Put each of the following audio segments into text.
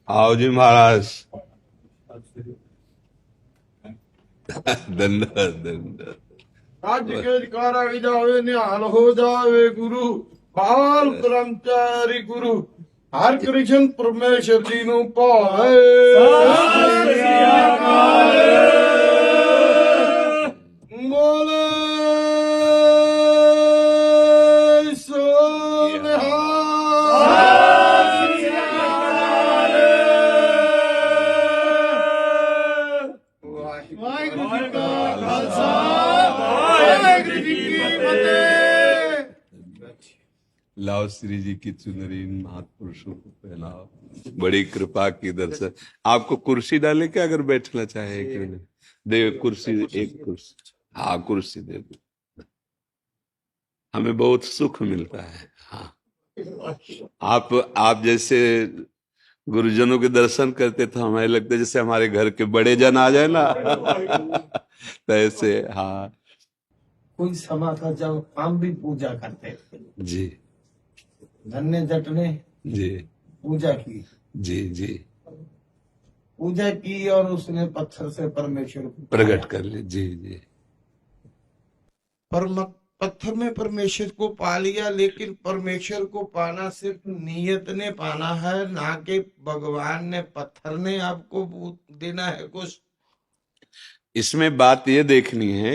आओ जी महाराज। धन्यवाद धन्यवाद। ਅੱਜ ਕੇ ਜਕਾਰਾ ਵੀ ਜਾਵੇ ਨਿਹਾਲ ਹੋ ਜਾਵੇ ਗੁਰੂ ਬਾਲ ਕਰਮਚਾਰੀ ਗੁਰੂ ਹਰ ਕ੍ਰਿਸ਼ਨ ਪਰਮੇਸ਼ਰ ਜੀ ਨੂੰ ਭਾਏ ਸਤਿ ਸ੍ਰੀ ਅਕਾਲ ਬੋਲੇ ਸੋ ਨਿਹਾਲ ਸਤਿ ਸ੍ਰੀ ਅਕਾਲ ਵਾਹਿਗੁਰੂ ਜੀ ਕਾ ਖਾਲਸਾ वाहिगुरु जी की फतेह। लाओ श्री जी की चुनरी महापुरुषों को पहनाओ। बड़ी कृपा की दर्शन। आपको कुर्सी डाले क्या अगर बैठना चाहे? एक मिनट दे कुर्सी, एक कुर्सी। हाँ कुर्सी दे दो, हमें बहुत सुख मिलता है। हाँ आप जैसे गुरुजनों के दर्शन करते तो हमें लगता है जैसे हमारे घर के बड़े जन आ जाए ना तो ऐसे। हाँ कोई समा था जब हम भी पूजा करते थे जी। धन्य जट ने जी पूजा की। जी जी पूजा की और उसने पत्थर से परमेश्वर को प्रकट कर ले। जी जी पत्थर में परमेश्वर को पा लिया, लेकिन परमेश्वर को पाना सिर्फ नियत ने पाना है, ना कि भगवान ने पत्थर ने आपको देना है कुछ। इसमें बात ये देखनी है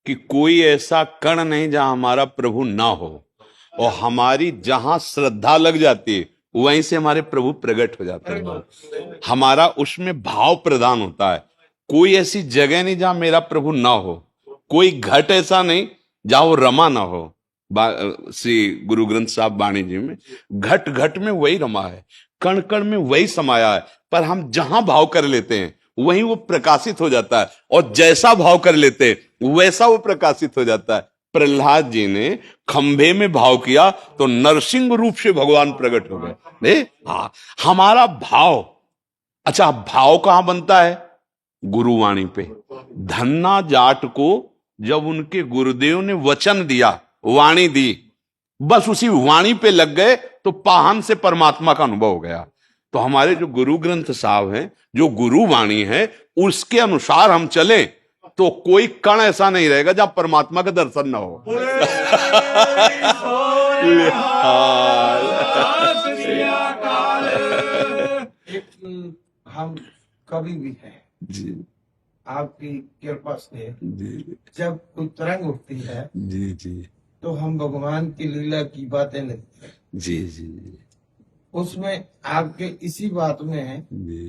कि कोई ऐसा कण नहीं जहां हमारा प्रभु ना हो, और हमारी जहां श्रद्धा लग जाती है वहीं से हमारे प्रभु प्रकट हो जाते हैं। हमारा उसमें भाव प्रदान होता है। कोई ऐसी जगह नहीं जहां मेरा प्रभु ना हो, कोई घट ऐसा नहीं जहां वो रमा ना हो। श्री गुरु ग्रंथ साहब बाणी जी में घट घट में वही रमा है, कण कण में वही समाया है, पर हम जहां भाव कर लेते हैं वहीं वो प्रकाशित हो जाता है, और जैसा भाव कर लेते हैं वैसा वो प्रकाशित हो जाता है। प्रहलाद जी ने खंभे में भाव किया तो नरसिंह रूप से भगवान प्रकट हो गए। हाँ हमारा भाव। अच्छा भाव कहां बनता है? गुरुवाणी पे। धन्ना जाट को जब उनके गुरुदेव ने वचन दिया, वाणी दी, बस उसी वाणी पे लग गए तो पाहन से परमात्मा का अनुभव हो गया। तो हमारे जो गुरु ग्रंथ साहब हैं, जो गुरु वाणी है, उसके अनुसार हम चले तो कोई कण ऐसा नहीं रहेगा जहां परमात्मा का दर्शन ना हो। हम कभी भी हैं जी आपकी कृपा से जी जब कोई तरंग उठती है जी जी तो हम भगवान की लीला की बातें लेते हैं। जी जी उसमें आपके इसी बात में है जी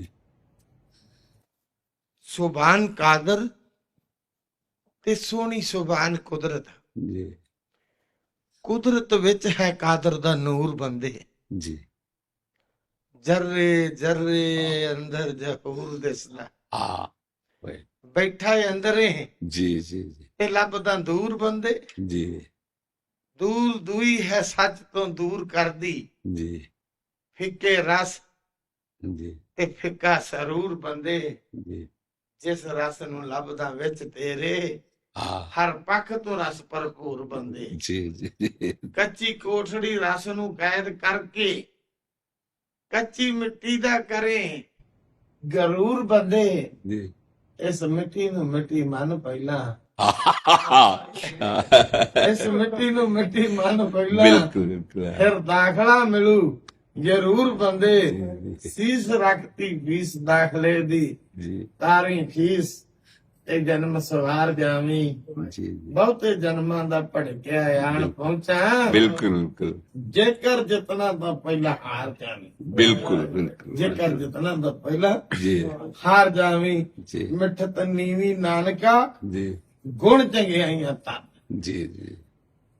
सुभान कादर ते सोनी सुभान कुदरत। जी कुदरत विच है कादर दा नूर बंदे, जी जर्रे जर्रे अंदर जहूर दिसदा। बैठा है अंदर है जी जी ते लभदा दूर बंदे। जी दूर दुई है सच तो दूर कर दी, जी फिक्के रस जी ते फिक्का सरूर बंदे। जी जिस रस नूं लभदा विच तेरे, हर पख तो रस भरपूर बंदे। जी जी कच्ची कोठड़ी रस नूं कैद करके कच्ची मिट्टी दा करे गरूर बंदे। जी इस मिट्टी नूं मिट्टी मन पहला, इस मिट्टी नूं मिट्टी मन पहला, बिल्कुल बिल्कुल फिर दाखला मिलू जरूर बंदे। शीस रखती फीस दाखले दी, जी तारी फीस ते जन्म सवार जावी। जी बहुते जन्मां दा भड़किया आन पहुंचा, बिल्कुल बिल्कुल जेकर जितना दा पहला हार जावी। बिल्कुल बिल्कुल जेकर जितना दा पहला जी हार जावी। जी मिठत नीवी नानका जी गुण चंगियाइयां तन। जी जी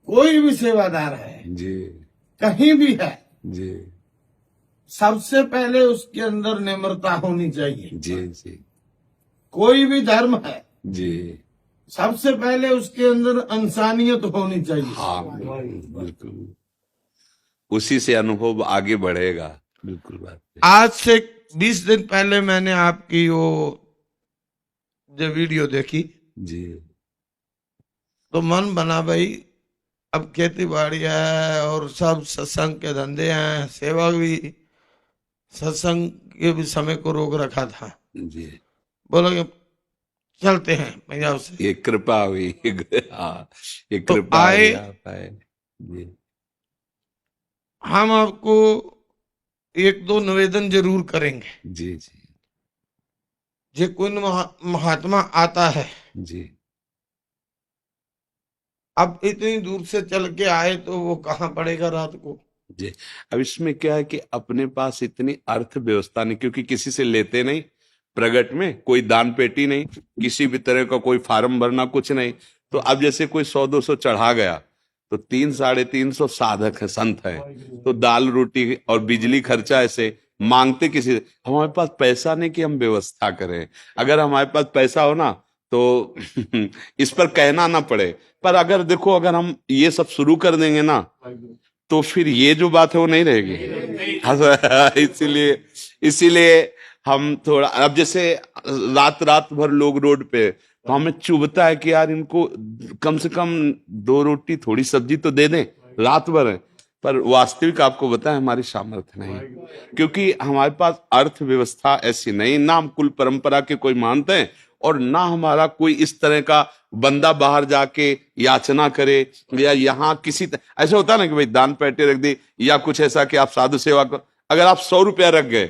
कोई भी सेवादार है जी कहीं भी है, जी सबसे पहले उसके अंदर निम्रता होनी चाहिए। जी जी कोई भी धर्म है जी सबसे पहले उसके अंदर इंसानियत होनी चाहिए। हाँ बिल्कुल, उसी से अनुभव आगे बढ़ेगा। बिल्कुल बात है। आज से 20 दिन पहले मैंने आपकी वो जो वीडियो देखी जी तो मन बना भाई अब खेती बाड़ी है और सब सत्संग के धंधे हैं, सेवा भी सत्संग के भी समय को रोक रखा था, जी, बोला कि चलते हैं पंजाब से। ये कृपा हुई। हाँ, ये तो कृपा आए, हुई, आप आए। जी, हम आपको एक दो निवेदन जरूर करेंगे। जी, जी, जे कोई महात्मा आता है, जी, अब इतनी दूर से चल के आए तो वो कहाँ पड़ेगा रात को। जी। अब इसमें क्या है कि अपने पास इतनी अर्थव्यवस्था नहीं, क्योंकि किसी से लेते नहीं, प्रगट में कोई दान पेटी नहीं, किसी भी तरह का कोई फार्म भरना, कुछ नहीं। तो अब जैसे कोई 100-200 चढ़ा गया, तो 300-350 साधक है, संत है, तो दाल रोटी और बिजली खर्चा ऐसे मांगते किसी से। हमारे पास पैसा नहीं कि हम व्यवस्था करें। अगर हमारे पास पैसा हो ना तो इस पर कहना ना पड़े। पर अगर देखो, अगर हम ये सब शुरू कर देंगे ना, तो फिर ये जो बात है वो नहीं रहेगी। हाँ, इसीलिए इसीलिए हम थोड़ा, अब जैसे रात रात भर लोग रोड पे, तो हमें चुभता है कि यार इनको कम से कम 2 रोटी थोड़ी सब्जी तो दे दें, रात भर है। पर वास्तविक आपको बताएं, हमारी सामर्थ्य नहीं, क्योंकि हमारे पास अर्थव्यवस्था ऐसी नहीं, ना हम कुल परंपरा के कोई मानते हैं, और ना हमारा कोई इस तरह का बंदा बाहर जाके याचना करे, या यहाँ किसी ऐसा होता है ना कि भाई दान पेटी रख दी, या कुछ ऐसा कि आप साधु सेवा करो। अगर आप 100 रुपया रख गए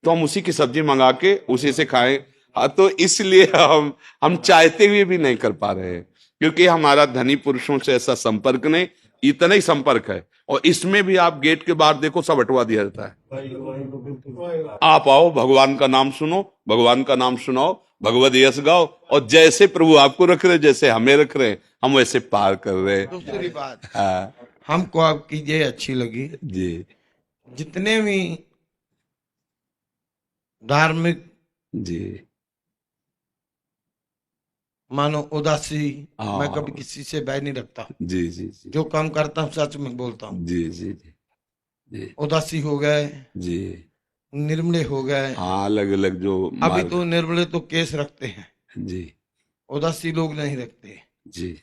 तो हम उसी की सब्जी मंगा के उसी से खाएं। हाँ, तो इसलिए हम चाहते हुए भी नहीं कर पा रहे हैं, क्योंकि हमारा धनी पुरुषों से ऐसा संपर्क नहीं, इतना ही संपर्क है। और इसमें भी आप गेट के बाहर देखो, सब हटवा दिया जाता है। आप आओ, भगवान का नाम सुनो, भगवान का नाम सुनाओ, भगवद यश गाओ, और जैसे प्रभु आपको रख रहे, जैसे हमें रख रहे, हम वैसे पार कर रहे हैं। दूसरी बात, हाँ, हमको आपकी ये अच्छी लगी, जी, जितने भी धार्मिक, जी, मानो उदासी, हाँ, मैं कभी किसी से बैर नहीं रखता, जी, जी, जी, जो काम करता हूँ सच में बोलता हूँ। जी, जी, जी, जी, उदासी हो गए, जी, निर्मले हो गए। हाँ, अलग अलग जो अभी मार्ग। तो निर्मले तो केस रखते हैं, जी, उदासी लोग नहीं रखते। जी,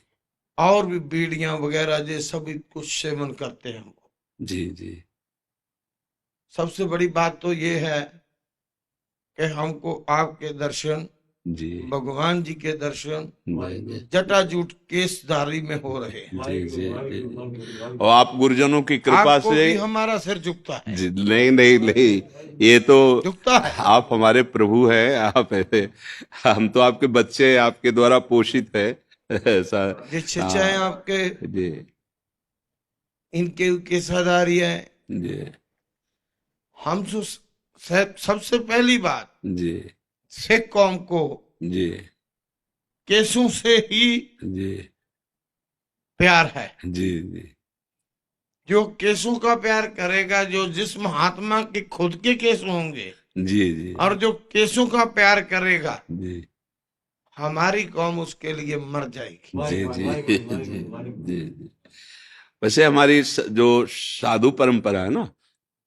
और भी बीड़ियां वगैरह ये सभी कुछ सेवन करते हैं हमको। जी, जी, सबसे बड़ी बात तो ये है कि हमको आपके दर्शन, जी, भगवान जी के दर्शन जी, जटाजूट केसधारी में हो रहे हैं। जी, जी, जी। और आप गुरुजनों की कृपा आपको से। भी हमारा सिर झुकता है, जी, नहीं, नहीं, नहीं, ये तो झुकता है। आप हमारे प्रभु हैं, आप ऐसे, हम तो आपके बच्चे, आपके द्वारा पोषित है, ऐसा। ये शिक्षाएं हाँ, आपके, जी, इनके केसाधारी है। जी, हम सबसे पहली बात, जी, सिख कौम को जी, केसों से ही जी, प्यार है। जी, जी, जो केसों का प्यार करेगा, जो जिस महात्मा के खुद के केस होंगे, जी, जी, और जो केसों का प्यार करेगा, जी, हमारी कौम उसके लिए मर जाएगी। जी, जी, जी, जी। वैसे हमारी जो साधु परंपरा है ना,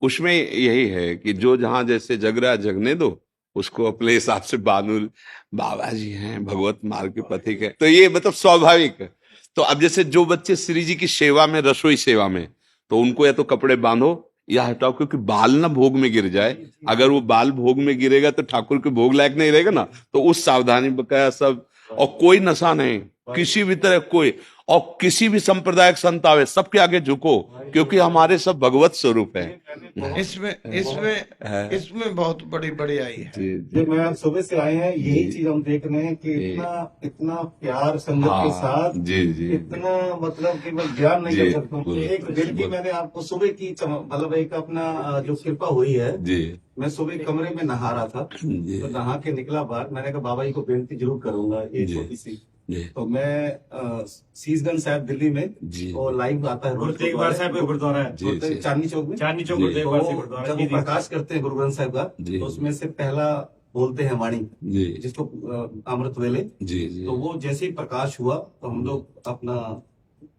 उसमें यही है कि जो जहां जैसे जग रहा है, जगने दो, उसको अपने हिसाब से बानुल बाबा जी हैं, भगवत मार्ग के पथिक है, तो ये मतलब स्वाभाविक है। तो अब जैसे जो बच्चे श्री जी की सेवा में, रसोई सेवा में, तो उनको या तो कपड़े बांधो या हटाओ, क्योंकि बाल ना भोग में गिर जाए। अगर वो बाल भोग में गिरेगा तो ठाकुर के भोग लायक नहीं रहेगा ना, तो उस सावधानी बकाया सब। और कोई नशा नहीं, किसी भी तरह कोई, और किसी भी संप्रदाय संत आवे, सबके आगे झुको, क्योंकि हमारे सब भगवत स्वरूप है। इसमें इसमें इसमें बहुत बड़ी बड़ाई है। जी, जो मैं सुबह से आए हैं, यही चीज हम देख रहे हैं कि जी। इतना संगत के हाँ, साथ, जी, जी, इतना मतलब कि मैं बयान नहीं जी, कर सकता हूँ। बोलो, एक दिल की मैंने आपको सुबह की मतलब एक अपना जो कृपा हुई है। जी, मैं सुबह कमरे में नहा रहा था, जी, तो नहा के निकला बाहर, मैंने कहा बाबा जी को बेनती जरूर करूंगा एक जी। छोटी सी। जी, तो मैं शीशगंज साहब दिल्ली में, जी, और लाइव आता है गुरु तेग बहादुर साहब का गुरुद्वारा है, जी, जी, चांदनी चौक में। चांदनी चौक जी। गुरु तेग तो बहादुर गुरुद्वारा जब वो जी, प्रकाश करते हैं गुरु ग्रंथ साहब का, जी। तो उसमें से पहला बोलते हैं वाणी, जी, जिसको अमृत वेले। जी, जी, तो वो जैसे ही प्रकाश हुआ, तो हम लोग अपना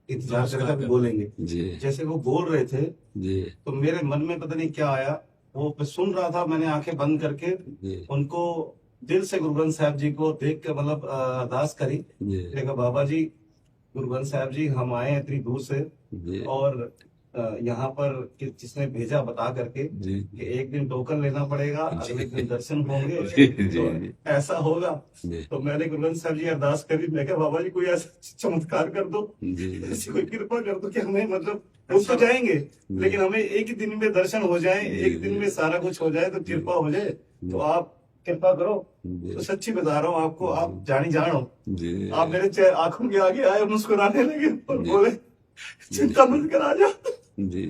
इंतजार करके अभी बोलेंगे। जी, जैसे वो बोल रहे थे, जी, तो मेरे मन में पता नहीं क्या आया, वो मैं सुन रहा था, मैंने आंखें बंद करके जी, उनको दिल से गुरु ग्रंथ साहब जी को देख के मतलब अरदास करी। जी, मैंने कहा बाबा जी, गुरु ग्रंथ साहब जी, हम आए हैं इतनी दूर से, जी, और यहाँ पर जिसने भेजा बता करके जी कि एक दिन टोकन लेना पड़ेगा, अगले दिन दर्शन होंगे, जी तो जी ऐसा होगा। जी तो मैंने गुरु ग्रंथ साहब जी अरदास करी, मैं कहा बाबा जी कोई ऐसा चमत्कार कर दो, जी ऐसी कोई कृपा कर दो कि हमें मतलब रुक तो जाएंगे लेकिन हमें एक ही दिन में दर्शन हो जाए, एक दिन में सारा कुछ हो जाए, तो कृपा हो जाए। तो आप कृपा करो। तो सच्ची बता रहा हूँ आपको, आप जानी जान हो, जी आप मेरे आंखों के आगे आए, मुस्कुराने लगे और बोले चिंता मत कर, आ जा। जी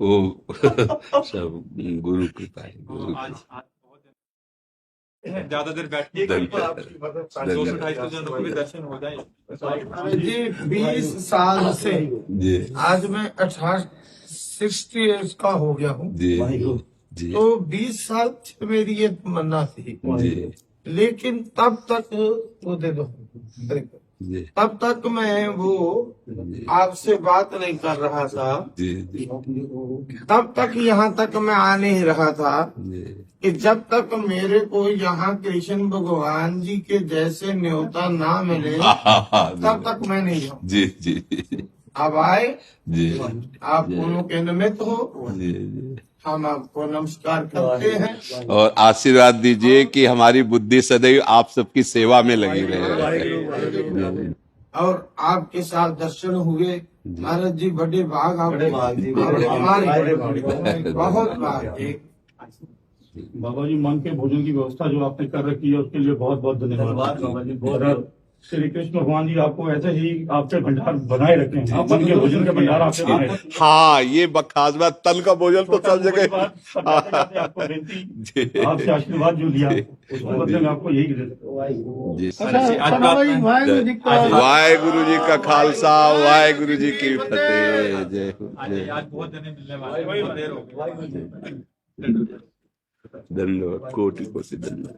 वो सब गुरु कृपा है, गुरु कृपा। ज्यादा देर बैठ ये धन्यवाद। कृपा आपकी, मतलब 200-250 जनों को भी दर्शन हो जाए। अरे जी 20 साल से जी आज मैं 60 एज का हो गया हूँ। जी जी तो 20 साल से मेरी ये तमन्ना थी, जी लेकिन तब तक वो दे दो, जी तब तक मैं वो आपसे बात नहीं कर रहा था, जी जी तब तक यहाँ तक मैं आ नहीं रहा था जी कि जब तक मेरे को यहाँ कृष्ण भगवान जी के जैसे न्योता ना मिले तब तक मैं नहीं जाऊँ। जी जी अब आए, जी आप दोनों के निमित्त हो, जी जी हम आपको नमस्कार करते हैं। और आशीर्वाद दीजिए कि हमारी बुद्धि सदैव आप सबकी सेवा में लगी रहे। और आपके साथ दर्शन हुए महाराज जी, बड़े भाग आप बड़े भाग जी, और बड़े हमारे भाग। बहुत भाग। बाबा जी, मन के भोजन की व्यवस्था जो आपने कर रखी है उसके लिए बहुत बहुत धन्यवाद धन्यवाद। बाबा जी, और श्री कृष्ण भगवान जी आपको ऐसे ही आपके भंडार बनाए रखे हैं, आप मन के भोजन के भंडार आपके बनाए रखे हैं। हाँ, ये खास बात, तन का भोजन तो सब जगह। बात सब जाते जाते आपको बेनती, आपसे आशीर्वाद जो लिया उसके बदले में आपको यही जी वाहिगुरु वाहेगुरु जी का खालसा, वाहेगुरु जी की फतेह। जय हो, जय आज बहुत जने मिलने वाले, वही देर हो गई। धन्यवाद, कोटि कोटि धन्यवाद।